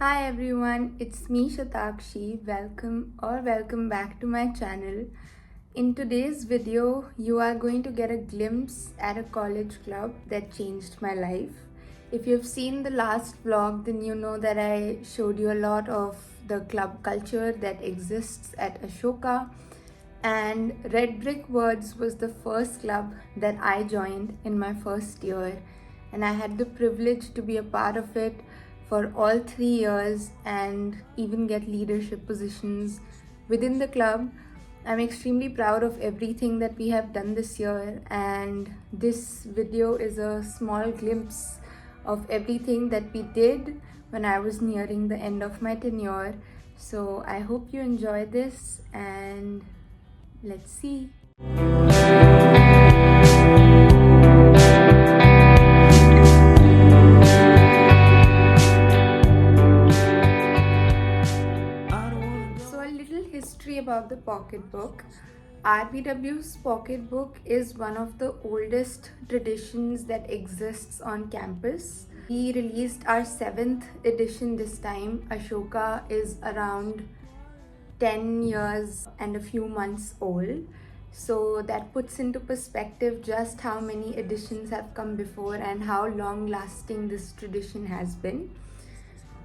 Hi everyone, it's me Shatakshee. Welcome back to my channel. In today's video, you are going to get a glimpse at a college club that changed my life. If you've seen the last vlog, then you know that I showed you a lot of the club culture that exists at Ashoka. And Red Brick Words was the first club that I joined in my first year, and I had the privilege to be a part of it for all 3 years and even get leadership positions within the club. I'm extremely proud of everything that we have done this year, and this video is a small glimpse of everything that we did when I was nearing the end of my tenure. So I hope you enjoy this, and let's see. So a little history about the pocketbook. RBW's pocketbook is one of the oldest traditions that exists on campus. We released our 7th edition this time. Ashoka is around 10 years and a few months old. So that puts into perspective just how many editions have come before and how long lasting this tradition has been.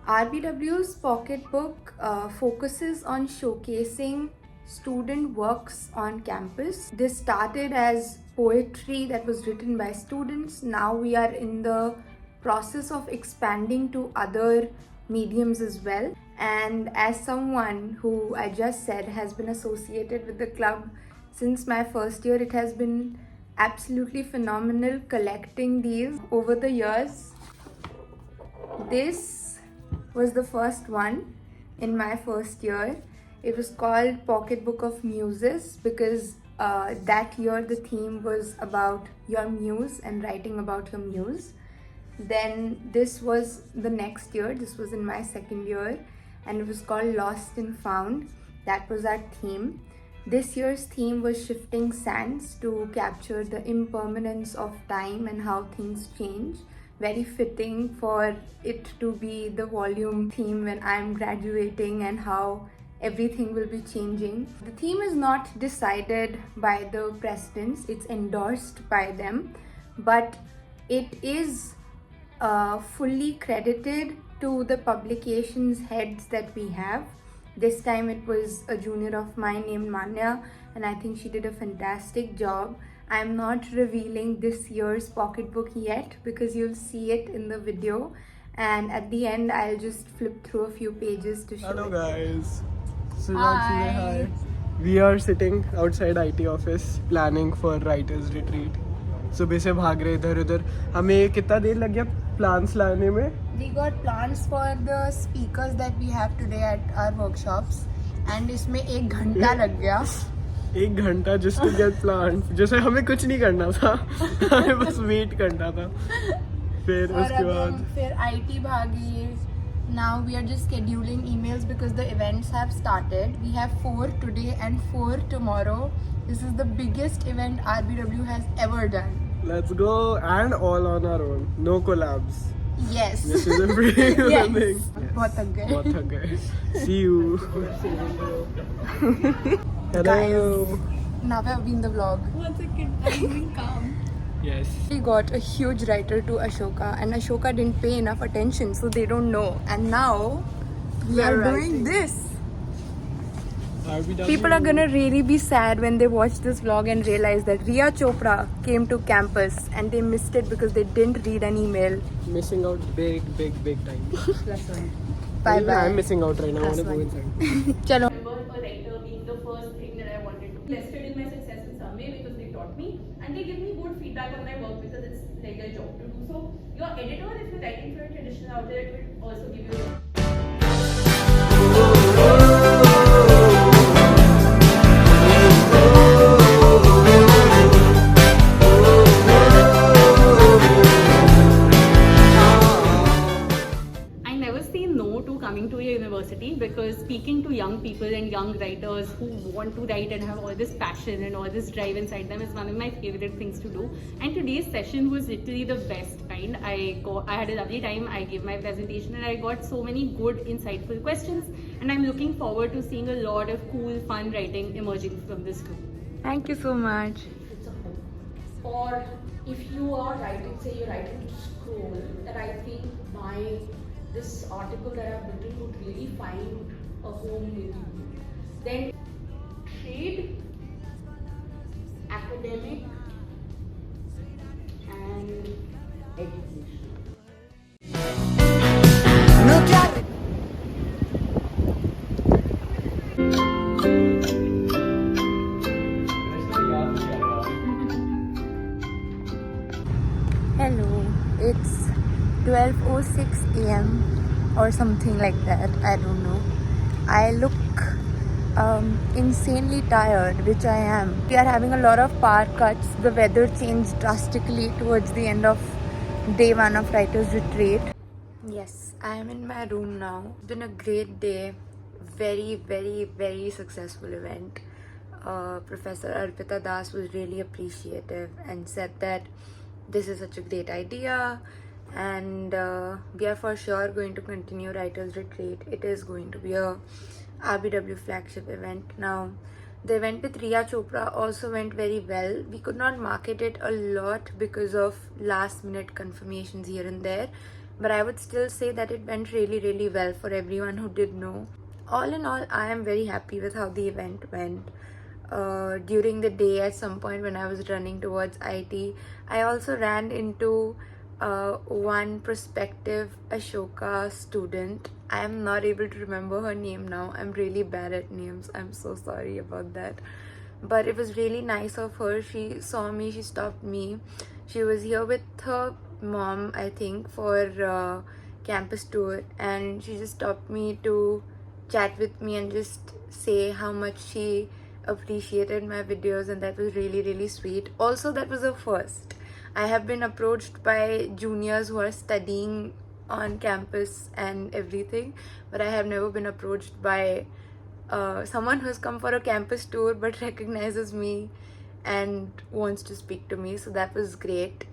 RBW's pocketbook focuses on showcasing student works on campus. This started as poetry that was written by students. Now we are in the process of expanding to other mediums as well. And as someone who I just said has been associated with the club since my first year, it has been absolutely phenomenal collecting these over the years. This was the first one in my first year. It was called Pocketbook of Muses because that year the theme was about your muse and writing about your muse. Then this was the next year. This was in my second year, and it was called Lost and Found. That was our theme. This year's theme was Shifting Sands to capture the impermanence of time and how things change. Very fitting for it to be the volume theme when I'm graduating and how everything will be changing. The theme is not decided by the presidents, it's endorsed by them, but it is fully credited to the publications heads that we have. This time it was a junior of mine named Manya, and I think she did a fantastic job. I'm not revealing this year's pocketbook yet because you'll see it in the video, and at the end I'll just flip through a few pages to show. Hello guys. Hi. We are sitting outside IT office planning for writers retreat. सुबह से भाग रहे इधर उधर. हमें कितना देर लग गया plants लाने में? We got plans for the speakers that we have today at our workshops, and इसमें 1 घंटा लग गया. 1 घंटा just to get plants. जैसे हमें कुछ नहीं करना था, हमें बस wait करना था. फिर उसके बाद फिर IT भागी. Now we are just scheduling emails because the events have started. We have 4 today and 4 tomorrow. This is the biggest event RBW has ever done. Let's go, and all on our own. No collabs. Yes. This is a pretty Yes. thing. बहुत थक गए. बहुत थक गए. See you. Hello. Now we have been the vlog. One second, I'm doing calm. Yes. We got a huge writer to Ashoka, and Ashoka didn't pay enough attention, so they don't know. And now we are doing this. RBW. People are gonna really be sad when they watch this vlog and realize that Ria Chopra came to campus and they missed it because they didn't read an email. Missing out big time. Bye bye. I'm missing out right now. I want to go Plus inside. Chalo. A writer being the first thing that I wanted to invested in my success in some way because they taught me and they give me good feedback on my work because it's like their job to do. So your editor, if you're writing for a tradition out there, it will also give you coming to a university because speaking to young people and young writers who want to write and have all this passion and all this drive inside them is one of my favorite things to do. And today's session was literally the best mind. I had a lovely time. I gave my presentation and I got so many good, insightful questions. And I'm looking forward to seeing a lot of cool, fun writing emerging from this group. Thank you so much. It's a hope. Or if you are writing, say you're writing to scroll, that I think this article that I've written would really find a home with you. Then trade, academic, and education. Hello, it's 12:06 a.m. or something like that. I don't know. I look insanely tired, which I am. We are having a lot of power cuts. The weather changed drastically towards the end of day one of Writers Retreat. Yes, I am in my room now. It's been a great day. Very, very, very successful event. Professor Arpita Das was really appreciative and said that this is such a great idea, and we are for sure going to continue Writers Retreat. It is going to be a RBW flagship event. Now, the event with Ria Chopra also went very well. We could not market it a lot because of last minute confirmations here and there, but I would still say that it went really, really well for everyone who did know. All in all, I am very happy with how the event went. During the day, at some point when I was running towards IT, I also ran into one prospective Ashoka student. I am not able to remember her name now. I'm really bad at names. I'm so sorry about that. But it was really nice of her. She saw me, she stopped me. She was here with her mom, I think, for campus tour, and she just stopped me to chat with me and just say how much she appreciated my videos, and that was really, really sweet. Also, that was a first. I have been approached by juniors who are studying on campus and everything, but I have never been approached by someone who has come for a campus tour but recognizes me and wants to speak to me, so that was great.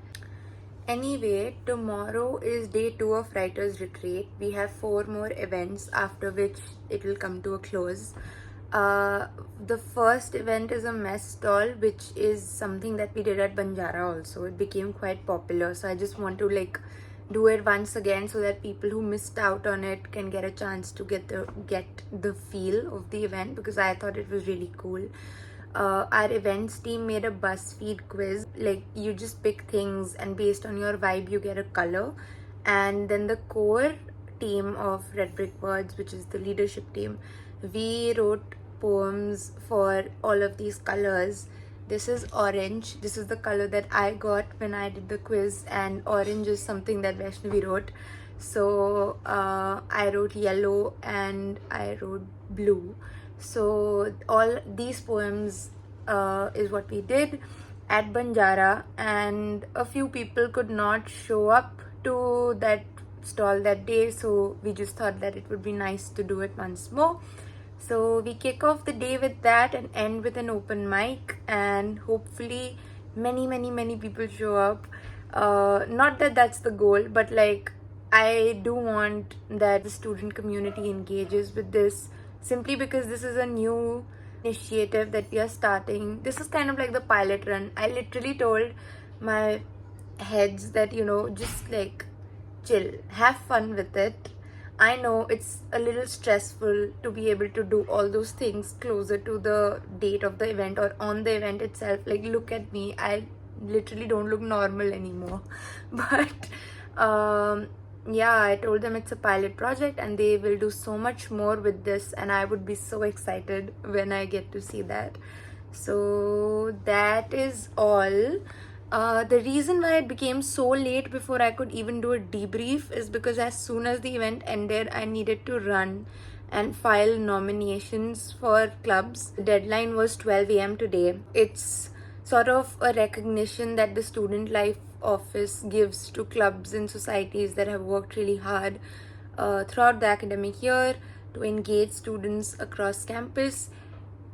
Anyway, tomorrow is day 2 of Writers Retreat. We have 4 more events, after which it will come to a close. The first event is a mess stall, which is something that we did at Banjara also. It became quite popular, so I just want to do it once again so that people who missed out on it can get a chance to get the feel of the event, because I thought it was really cool. Our events team made a BuzzFeed quiz. You just pick things and based on your vibe you get a color, and then the core team of Red Brick Words, which is the leadership team, we wrote poems for all of these colors. This is orange. This is the color that I got when I did the quiz, and orange is something that Vaishnavi wrote. So I wrote yellow and I wrote blue. So all these poems is what we did at Banjara, and a few people could not show up to that stall that day, so we just thought that it would be nice to do it once more. So we kick off the day with that and end with an open mic, and hopefully many people show up. Not that that's the goal, but I do want that the student community engages with this, simply because this is a new initiative that we are starting. This is kind of like the pilot run. I literally told my heads that, just chill, have fun with it. I know it's a little stressful to be able to do all those things closer to the date of the event or on the event itself. Look at me, I literally don't look normal anymore. But yeah, I told them it's a pilot project and they will do so much more with this, and I would be so excited when I get to see that. So that is all. The reason why it became so late before I could even do a debrief is because as soon as the event ended, I needed to run and file nominations for clubs. The deadline was 12 a.m. today. It's sort of a recognition that the Student Life Office gives to clubs and societies that have worked really hard throughout the academic year to engage students across campus.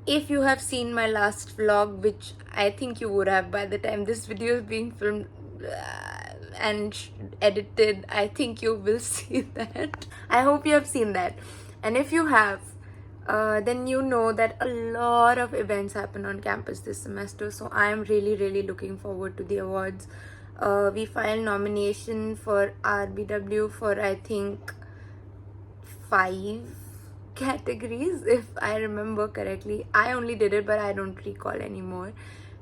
If you have seen my last vlog, which I think you would have by the time this video is being filmed, and edited. I think you will see that. I hope you have seen that. And if you have, then you know that a lot of events happen on campus this semester. So I am really looking forward to the awards. We filed nomination for RBW for I think 5 categories, if I remember correctly. I only did it, but I don't recall anymore.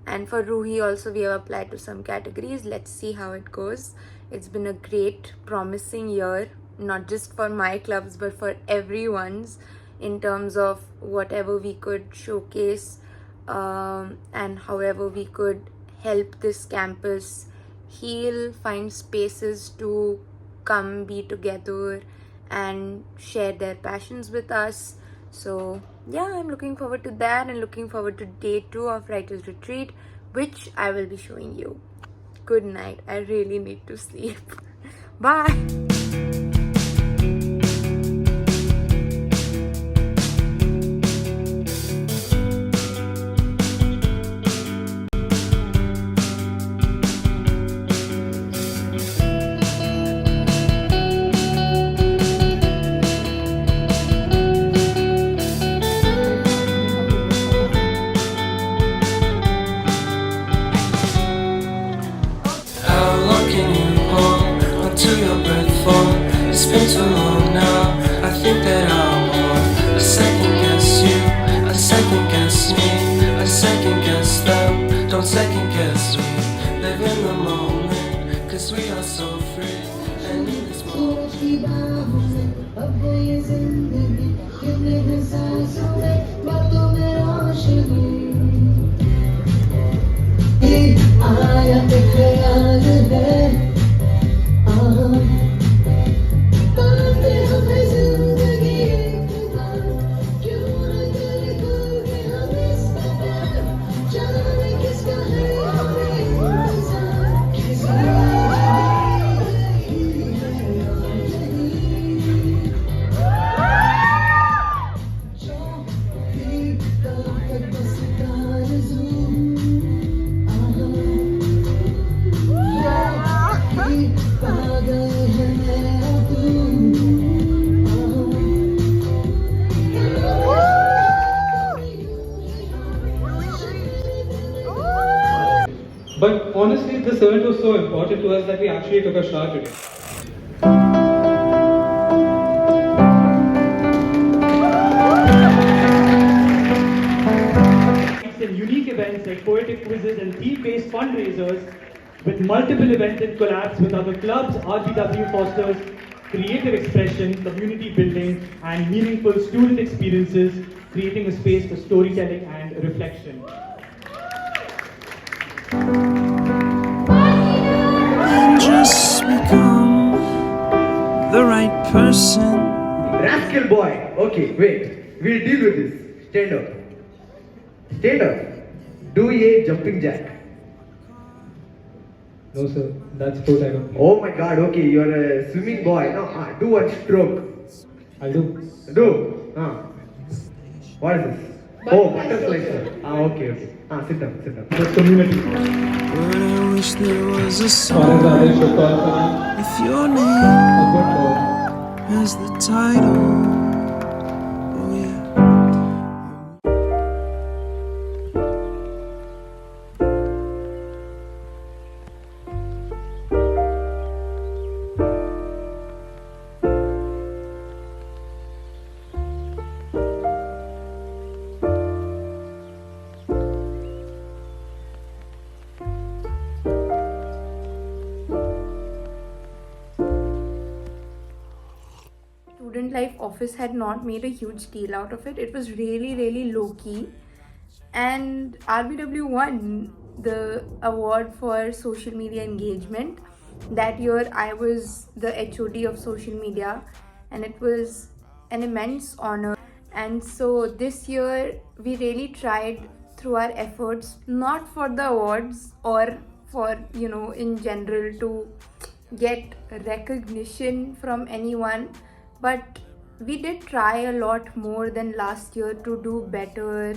And for Ruhi also, we have applied to some categories. Let's see how it goes. It's been a great, promising year, not just for my clubs, but for everyone's, in terms of whatever we could showcase, and however we could help this campus heal, find spaces to come be together and share their passions with us. So yeah, I'm looking forward to that and looking forward to day 2 of Writers Retreat, which I will be showing you. Good night. I really need to sleep. Bye. How long can you hold onto your breath for? It's been too long now. I think that I want a second guess you, a second guess me, a second guess them. Don't second guess me. Live in the moment, cause we are so free. And in this moment. But honestly, this event was so important to us that we actually took a shower today. And unique events like poetic quizzes and theme-based fundraisers with multiple events and collabs with other clubs, RBW fosters creative expression, community building, and meaningful student experiences, creating a space for storytelling and reflection. Just become the right person. Rascal boy! Okay, wait. We'll deal with this. Stand up. Stand up. Do a jumping jack. No sir, that's sport I don't play. Oh my god, okay, you're a swimming boy. No, do one stroke. I'll do. Do. What is this? Oh, butterfly sir. Okay. Sit down. The community. But I wish there was a Or as song Ashoka, with your name a good call. as the title. Oh yeah. Student Life office had not made a huge deal out of it. It was really low-key. And RBW won the award for social media engagement. That year I was the HOD of social media and it was an immense honor. And so this year we really tried through our efforts, not for the awards or for, in general to get recognition from anyone, but we did try a lot more than last year to do better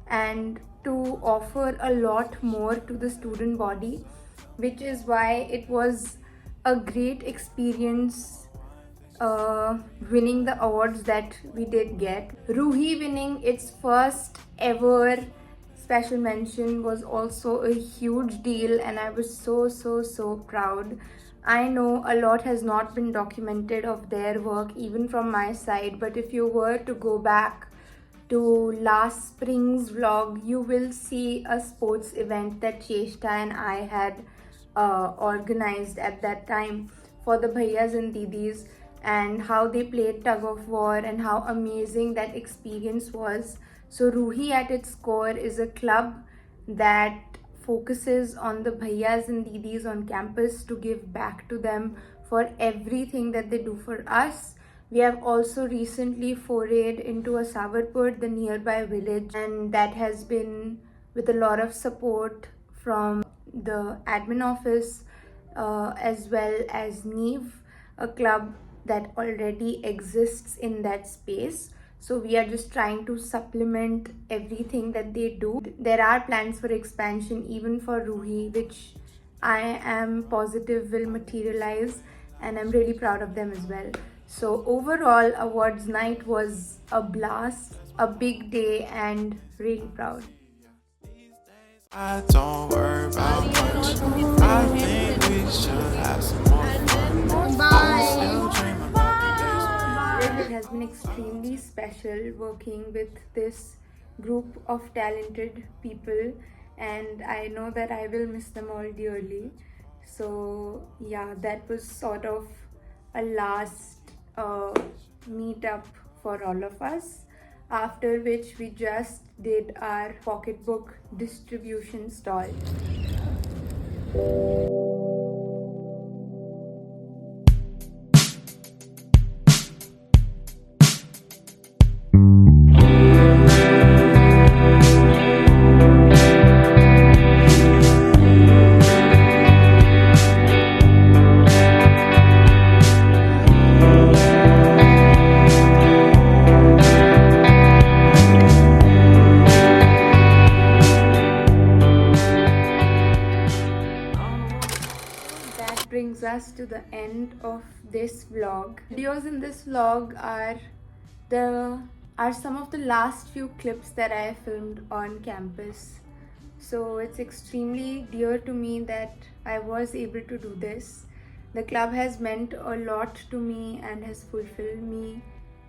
and to offer a lot more to the student body, which is why it was a great experience winning the awards that we did get. Ruhi winning its first ever special mention was also a huge deal, and I was so proud. I know a lot has not been documented of their work even from my side, but if you were to go back to last spring's vlog, you will see a sports event that Cheshta and I had organized at that time for the bhaiyas and didis, and how they played tug of war and how amazing that experience was. So Ruhi at its core is a club that focuses on the bhaiyas and didis on campus to give back to them for everything that they do for us. We have also recently forayed into a Savarpur, the nearby village, and that has been with a lot of support from the admin office as well as Neve, a club that already exists in that space. So we are just trying to supplement everything that they do. There are plans for expansion even for Ruhi, which I am positive will materialize, and I'm really proud of them as well. So overall, awards night was a blast, a big day, and really proud. I don't worry about much. I think we should have some more fun. I still dream about the days. It has been extremely special working with this group of talented people, and I know that I will miss them all dearly. So yeah, that was sort of a last meetup for all of us, after which we just did our pocketbook distribution stall. Brings us to the end of this vlog. Videos in this vlog are some of the last few clips that I filmed on campus. So it's extremely dear to me that I was able to do this. The club has meant a lot to me and has fulfilled me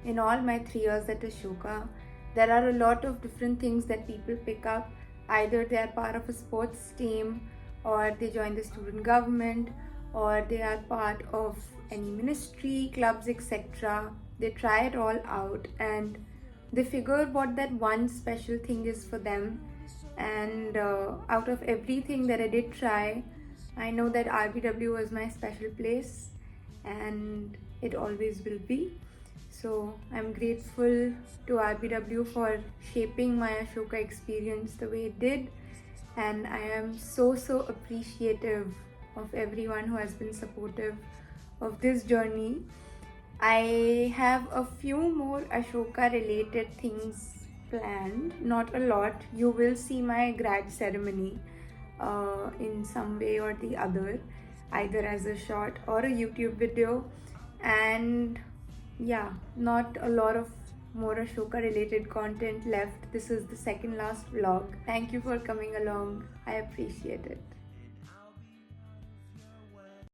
in all my 3 years at Ashoka. There are a lot of different things that people pick up. Either they are part of a sports team, or they join the student government, or they are part of any ministry, clubs, etc. They try it all out and they figure what that one special thing is for them. And out of everything that I did try, I know that RBW was my special place, and it always will be. So I'm grateful to RBW for shaping my Ashoka experience the way it did, and I am so appreciative of everyone who has been supportive of this journey. I have a few more Ashoka related things planned, not a lot. You will see my grad ceremony in some way or the other, either as a short or a YouTube video. And yeah, not a lot of more Ashoka related content left. This is the second last vlog. Thank you for coming along. I appreciate it.